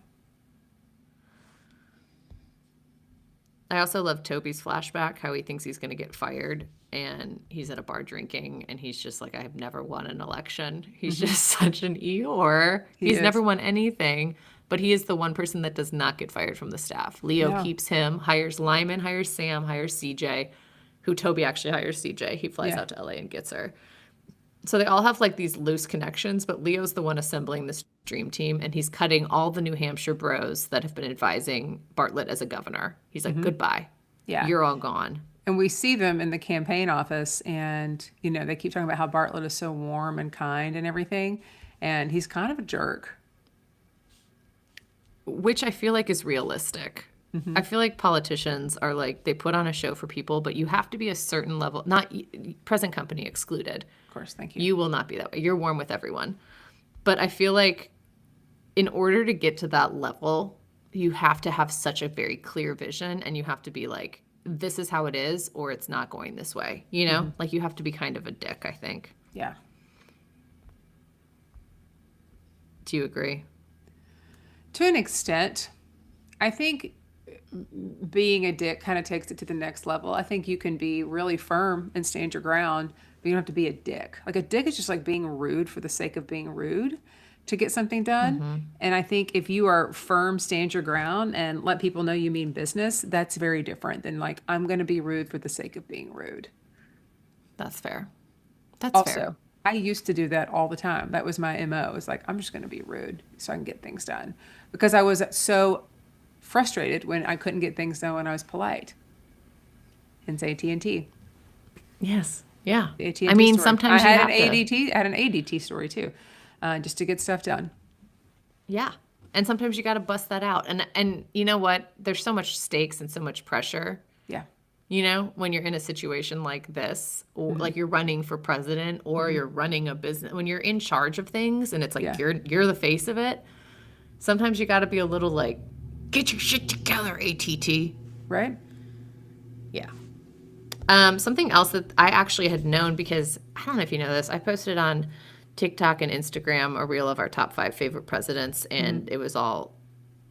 I also love Toby's flashback, how he thinks he's going to get fired and he's at a bar drinking and he's just like, I have never won an election. He's just such an Eeyore. He's is. never won anything, but he is the one person that does not get fired from the staff. Leo No. keeps him, hires Lyman, hires Sam, hires CJ. who Toby actually hires CJ. He flies Yeah. out to LA and gets her. So they all have like these loose connections, but Leo's the one assembling this dream team, and he's cutting all the New Hampshire bros that have been advising Bartlett as a governor. He's like, goodbye. Yeah. You're all gone. And we see them in the campaign office, and, you know, they keep talking about how Bartlett is so warm and kind and everything. And he's kind of a jerk. Which I feel like is realistic. I feel like politicians are like, they put on a show for people, but you have to be a certain level, not present company excluded. Of course, thank you. You will not be that way. You're warm with everyone. But I feel like in order to get to that level, you have to have such a very clear vision, and you have to be like, this is how it is, or it's not going this way. You know, like you have to be kind of a dick, I think. Yeah. Do you agree? To an extent, I think being a dick kind of takes it to the next level. I think you can be really firm and stand your ground, but you don't have to be a dick. Like a dick is just like being rude for the sake of being rude to get something done. And I think if you are firm, stand your ground, and let people know you mean business, that's very different than like, I'm going to be rude for the sake of being rude. That's fair. That's Also, fair. I used to do that all the time. That was my MO. It was like, I'm just going to be rude so I can get things done. Because I was so frustrated when I couldn't get things done when I was polite. Hence AT&T. Yes. Yeah. The AT&T I mean, story. sometimes I you had have an to. ADT. I had an ADT story too, just to get stuff done. Yeah. And sometimes you got to bust that out. And you know what? There's so much stakes and so much pressure. Yeah. You know, when you're in a situation like this, or like you're running for president, or you're running a business, when you're in charge of things and it's like Yeah. you're the face of it, sometimes you got to be a little like, get your shit together, ATT. Right? Yeah. Something else that I actually had known, because I don't know if you know this, I posted on TikTok and Instagram a reel of our top 5 favorite presidents, and it was all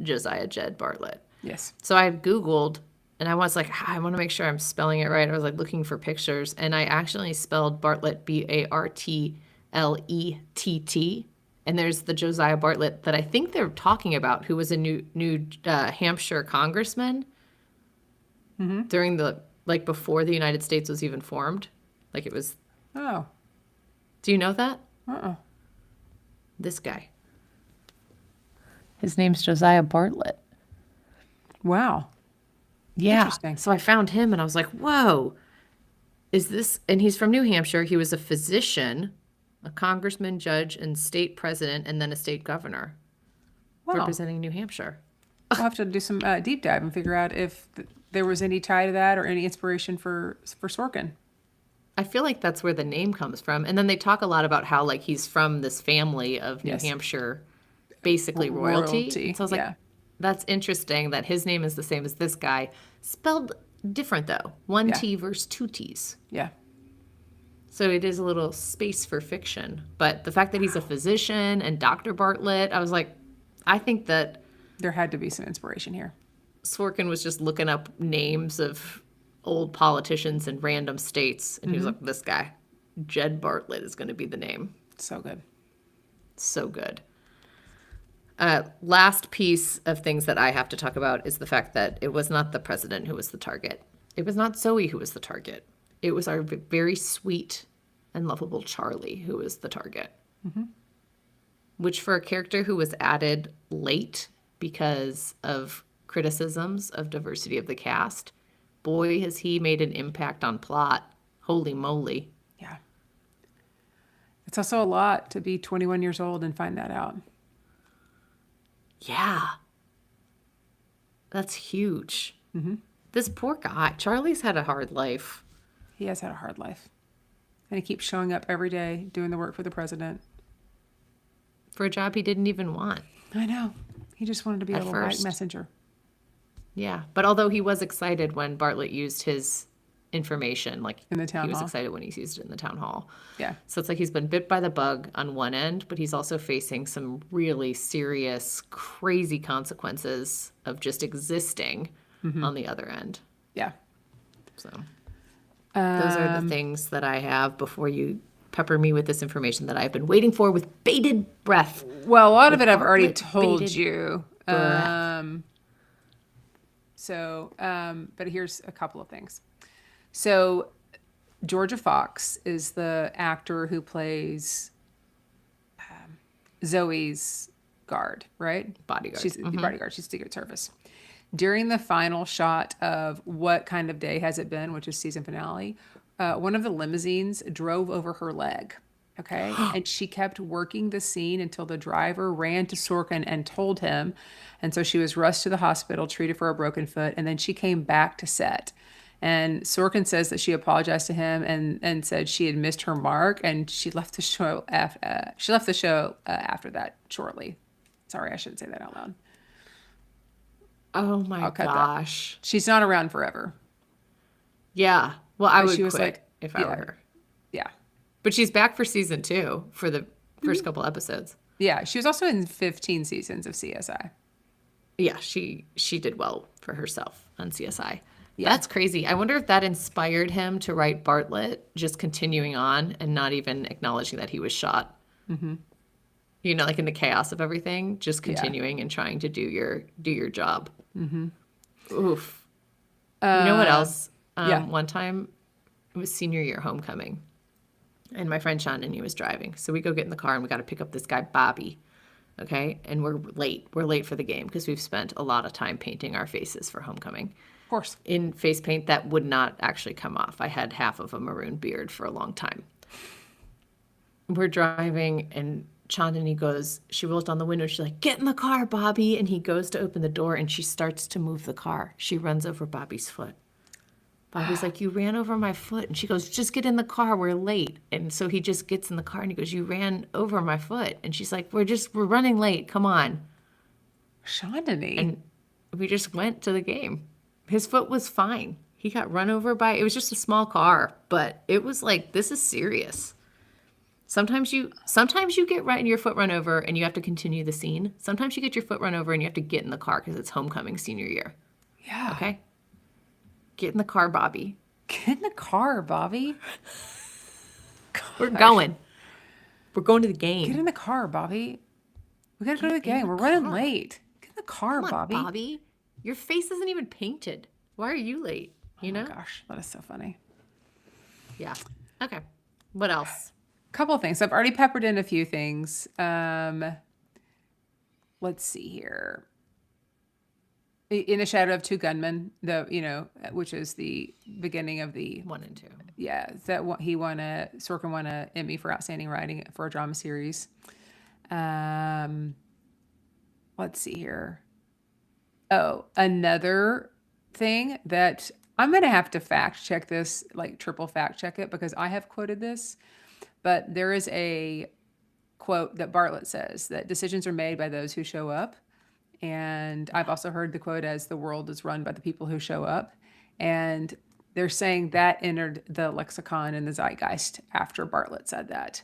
Josiah Jed Bartlett. Yes. So I Googled, and I was like, I want to make sure I'm spelling it right. I was like looking for pictures, and I actually spelled Bartlett Bartlett. And there's the Josiah Bartlett that I think they're talking about, who was a New Hampshire congressman during the, like, before the United States was even formed. Like, it was, Oh. do you know that? Uh-uh. This guy. His name's Josiah Bartlett. Wow. Yeah. Interesting. So I found him and I was like, whoa, is this? And he's from New Hampshire. He was a physician, a congressman, judge, and state president, and then a state governor Wow. representing New Hampshire. We'll have to do some deep dive and figure out if there was any tie to that or any inspiration for Sorkin. I feel like that's where the name comes from. And then they talk a lot about how, like, he's from this family of New Yes. Hampshire, basically royalty. Royalty, And so I was like, yeah. that's interesting that his name is the same as this guy, spelled different though. One Yeah. T versus 2 T's. Yeah. So it is a little space for fiction. But the fact that he's a physician and Dr. Bartlett, I was like, I think that There had to be some inspiration here. Sorkin was just looking up names of old politicians in random states. And he was like, this guy, Jed Bartlett, is going to be the name. So good. So good. Last piece of things that I have to talk about is the fact that it was not the president who was the target. It was not Zoe who was the target. It was our very sweet and lovable Charlie who was the target. Which, for a character who was added late because of criticisms of diversity of the cast, boy, has he made an impact on plot. Holy moly. Yeah. It's also a lot to be 21 years old and find that out. Yeah. That's huge. This poor guy. Charlie's had a hard life. He has had a hard life. And he keeps showing up every day doing the work for the president. For a job he didn't even want. I know. He just wanted to be a At little white first. messenger. Yeah. But although he was excited when Bartlett used his information, like In the town he was hall. excited when he used it in the town hall. Yeah. So it's like he's been bit by the bug on one end, but he's also facing some really serious, crazy consequences of just existing on the other end. Yeah. So those are the things that I have before you pepper me with this information that I've been waiting for with bated breath. Well, a lot of it I've already Bartlett told bated you. breath. But here's a couple of things. So Georgia Fox is the actor who plays Zoe's guard, right? Bodyguard. She's the bodyguard. She's Secret Service. During the final shot of What Kind of Day Has It Been, which is season finale, one of the limousines drove over her leg. Okay. And she kept working the scene until the driver ran to Sorkin and told him. And so she was rushed to the hospital, treated for a broken foot, and then she came back to set. And Sorkin says that she apologized to him and said she had missed her mark, and she left the show after that shortly. Sorry, I shouldn't say that out loud. Oh my cut that. gosh. She's not around forever. Yeah. Well, I would she was quit like- if I yeah. were her. Yeah. But she's back for season 2 for the first couple episodes. Yeah. She was also in 15 seasons of CSI. Yeah, she did well for herself on CSI. Yeah. That's crazy. I wonder if that inspired him to write Bartlett, just continuing on and not even acknowledging that he was shot. Mm-hmm. You know, like in the chaos of everything, just continuing and trying to do your job. Mm-hmm. Oof. You know what else? yeah. One time, it was senior year homecoming, and my friend Sean and he was driving. So we go get in the car and we got to pick up this guy Bobby. Okay, and we're late. We're late for the game because we've spent a lot of time painting our faces for homecoming. Of course. In face paint that would not actually come off. I had half of a maroon beard for a long time. We're driving and Chandani goes, she rolls down the window. She's like, "Get in the car, Bobby." And he goes to open the door and she starts to move the car. She runs over Bobby's foot. Bobby's like, "You ran over my foot." And she goes, "Just get in the car. We're late." And so he just gets in the car and he goes, "You ran over my foot." And she's like, we're running late. Come on. Chandani. And we just went to the game. His foot was fine. He got run over by, it was just a small car, but it was like, this is serious. Sometimes you get your foot run over and you have to continue the scene. Sometimes you get your foot run over and you have to get in the car because it's homecoming senior year. Yeah. Okay? Get in the car, Bobby. Get in the car, Bobby. We're going. We're going to the game. Get in the car, Bobby. We gotta go to the game. We're running late. Get in the car, Come on, Bobby. Bobby. Your face isn't even painted. Why are you late? You know? Oh gosh, that is so funny. Yeah. Okay. What else? Couple of things. I've already peppered in a few things. Let's see here. In a Shadow of Two Gunmen, which is the beginning of the 1 and 2. Sorkin won a Emmy for outstanding writing for a drama series. Let's see here. Oh, another thing that I'm going to have to fact check this, like triple fact check it, because I have quoted this, but there is a quote that Bartlett says that decisions are made by those who show up. And I've also heard the quote as "the world is run by the people who show up." And they're saying that entered the lexicon and the zeitgeist after Bartlett said that.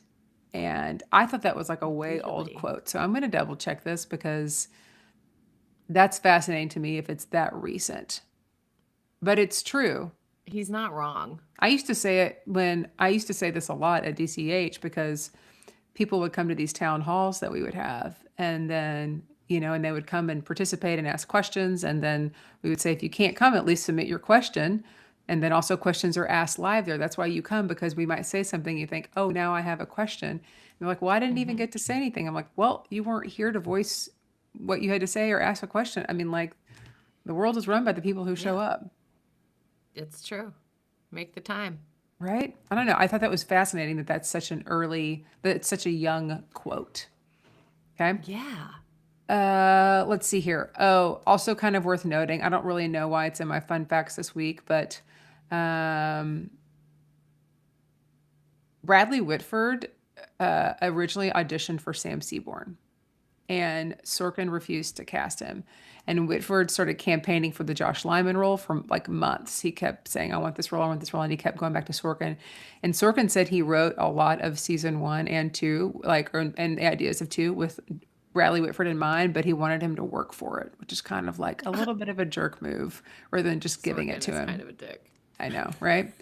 And I thought that was like a way old quote. So I'm going to double check this because that's fascinating to me if it's that recent. But it's true. He's not wrong. I used to say this a lot at DCH because people would come to these town halls that we would have, and then and they would come and participate and ask questions. And then we would say, if you can't come, at least submit your question. And then also questions are asked live there. That's why you come, because we might say something. You think, oh, now I have a question. And they're like, well, I didn't even get to say anything. I'm like, well, you weren't here to voice what you had to say or ask a question. I mean, like, the world is run by the people who show up. It's true. Make the time. Right? I don't know. I thought that was fascinating that that's such a young quote. Okay. Yeah. Let's see here. Oh, also kind of worth noting. I don't really know why it's in my fun facts this week, but Bradley Whitford originally auditioned for Sam Seaborn, and Sorkin refused to cast him. And Whitford started campaigning for the Josh Lyman role for like months. He kept saying, I want this role, and he kept going back to Sorkin. And Sorkin said he wrote a lot of season 1 and 2, and the ideas of 2 with Bradley Whitford in mind, but he wanted him to work for it, which is kind of like a little bit of a jerk move rather than just giving it to him. Kind of a dick. I know, right?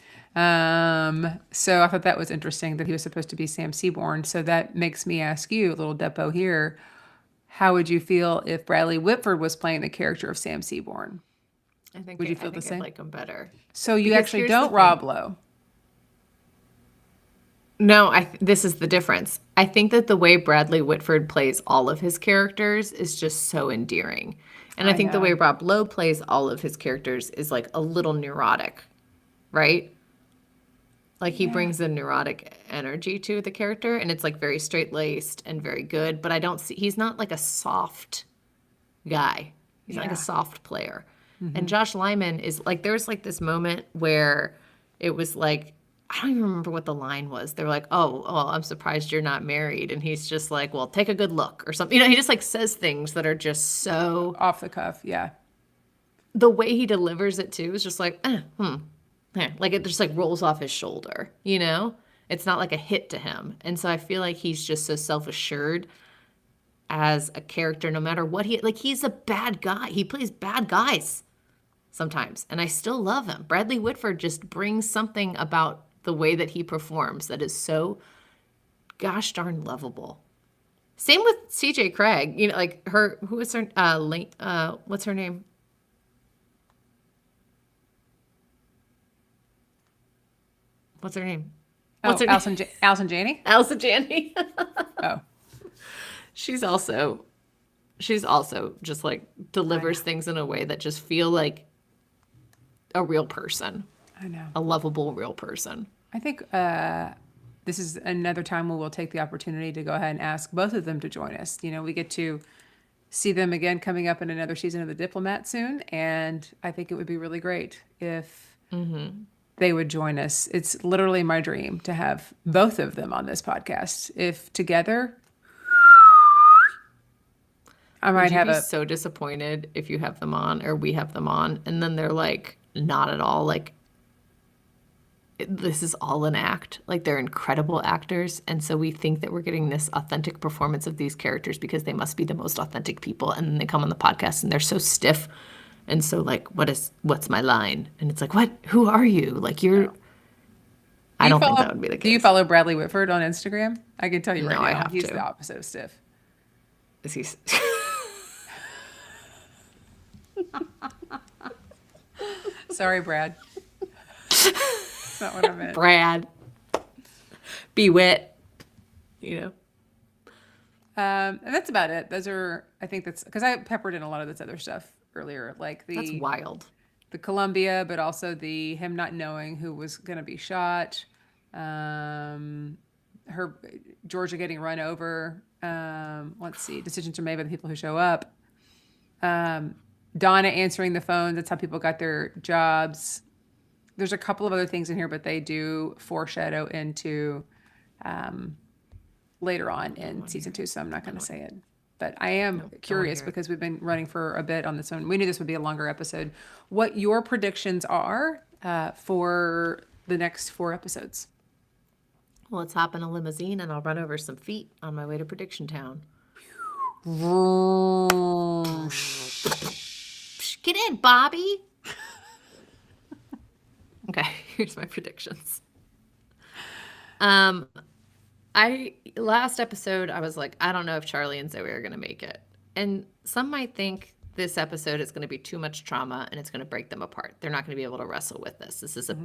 So I thought that was interesting that he was supposed to be Sam Seaborn. So that makes me ask you, a little depo here, how would you feel if Bradley Whitford was playing the character of Sam Seaborn? I think Would you feel the I'd same? like him better. So you Because actually here's the don't thing. Rob Lowe. No, this is the difference. I think that the way Bradley Whitford plays all of his characters is just so endearing. And I think the way Rob Lowe plays all of his characters is like a little neurotic, right? Like he brings a neurotic energy to the character and it's like very straight-laced and very good, but I don't see he's not like a soft guy. He's not like a soft player. And Josh Lyman is like there's like this moment where it was like I don't even remember what the line was. They're like, "Oh, well, I'm surprised you're not married." And he's just like, "Well, take a good look," or something. You know, he just like says things that are just so Off the cuff, yeah. the way he delivers it too is just like, like it just like rolls off his shoulder, you know? It's not like a hit to him. And so I feel like he's just so self-assured as a character, no matter what he's a bad guy. He plays bad guys sometimes, and I still love him. Bradley Whitford just brings something about the way that he performs that is so gosh darn lovable. Same with CJ Craig, you know, like what's her name? What's her name? What's her name? Allison Janney? Allison Janney. Oh. She's also just like delivers things in a way that just feel like a real person, I know. a lovable real person. I think this is another time where we'll take the opportunity to go ahead and ask both of them to join us. You know, we get to see them again coming up in another season of The Diplomat soon, and I think it would be really great if they would join us. It's literally my dream to have both of them on this podcast. If together, I might Would you have be a so disappointed if you have them on or we have them on and then they're like not at all like this is all an act. Like they're incredible actors, and so we think that we're getting this authentic performance of these characters because they must be the most authentic people, and then they come on the podcast and they're so stiff and so like what's my line? And it's like, what? Who are you? Like you're I don't think that would be the case. Do you follow Bradley Whitford on Instagram? I can tell you right No, now, I have he's to. the opposite of stiff. Is he Sorry, Brad. That's not what I meant. Brad? Be wit. You know? And that's about it. Those are, I think that's because I peppered in a lot of this other stuff earlier, like That's the wild. Columbia, but also the him not knowing who was going to be shot, her Georgia getting run over. Let's see, decisions are made by the people who show up. Donna answering the phone. That's how people got their jobs. There's a couple of other things in here, but they do foreshadow into later on in season 2, so I'm not going to say it. But I am curious because we've been running for a bit on this one. We knew this would be a longer episode. What your predictions are for the next 4 episodes? Well, let's hop in a limousine and I'll run over some feet on my way to Prediction Town. Get in, Bobby. Okay, here's my predictions. Last episode, I was like, I don't know if Charlie and Zoe are going to make it. And some might think this episode is going to be too much trauma and it's going to break them apart. They're not going to be able to wrestle with this. This is a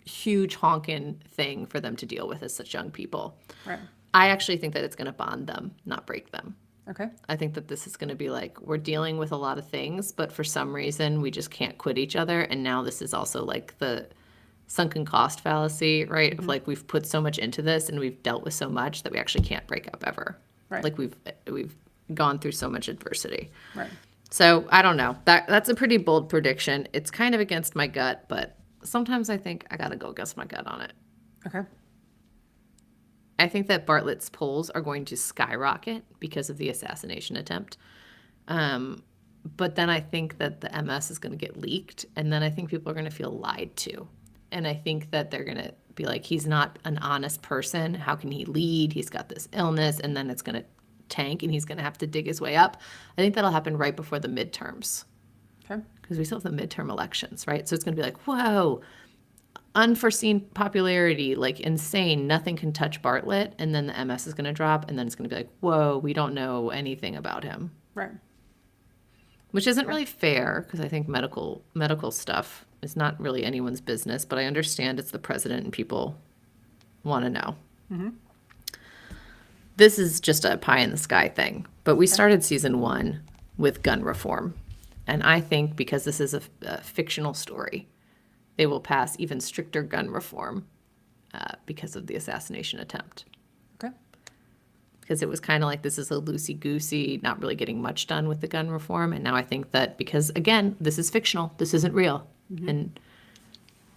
huge honking thing for them to deal with as such young people. Right. I actually think that it's going to bond them, not break them. Okay. I think that this is going to be like, we're dealing with a lot of things, but for some reason we just can't quit each other. And now this is also like the sunken cost fallacy, right? Of like, we've put so much into this and we've dealt with so much that we actually can't break up ever. Right. Like we've gone through so much adversity. Right. So I don't know. That's a pretty bold prediction. It's kind of against my gut, but sometimes I think I got to go against my gut on it. Okay. I think that Bartlett's polls are going to skyrocket because of the assassination attempt. But then I think that the MS is going to get leaked, and then I think people are going to feel lied to. And I think that they're going to be like, he's not an honest person. How can he lead? He's got this illness, and then it's going to tank, and he's going to have to dig his way up. I think that'll happen right before the midterms. Okay. Because we still have the midterm elections, right? So it's going to be like, whoa, unforeseen popularity, like insane, nothing can touch Bartlett, and then the MS is going to drop, and then it's going to be like, whoa, we don't know anything about him. Right. which isn't really fair because I think medical stuff is not really anyone's business, but I understand it's the president and people want to know. This is just a pie in the sky thing, but we started season 1 with gun reform. And I think because this is a fictional story, they will pass even stricter gun reform because of the assassination attempt. Okay. Because it was kind of like this is a loosey-goosey, not really getting much done with the gun reform. And now I think that because, again, this is fictional, this isn't real. And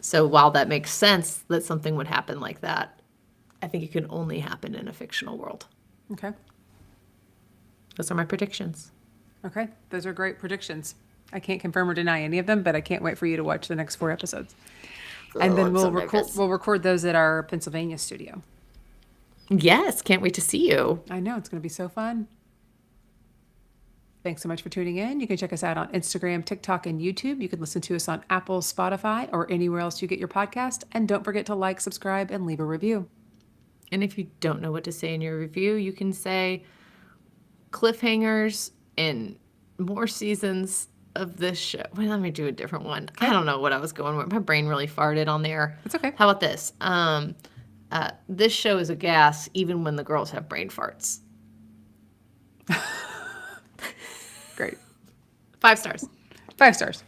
so while that makes sense that something would happen like that, I think it can only happen in a fictional world. Okay. Those are my predictions. Okay. Those are great predictions. I can't confirm or deny any of them, but I can't wait for you to watch the next 4 episodes. And then I'm so nervous. we'll record those at our Pennsylvania studio. Yes, can't wait to see you. I know, it's going to be so fun. Thanks so much for tuning in. You can check us out on Instagram, TikTok, and YouTube. You can listen to us on Apple, Spotify, or anywhere else you get your podcast. And don't forget to like, subscribe, and leave a review. And if you don't know what to say in your review, you can say cliffhangers and more seasons of this show. Well, let me do a different one. I don't know what I was going with. My brain really farted on there. It's okay. How about this? This show is a gas even when the girls have brain farts. Great. 5 stars. 5 stars.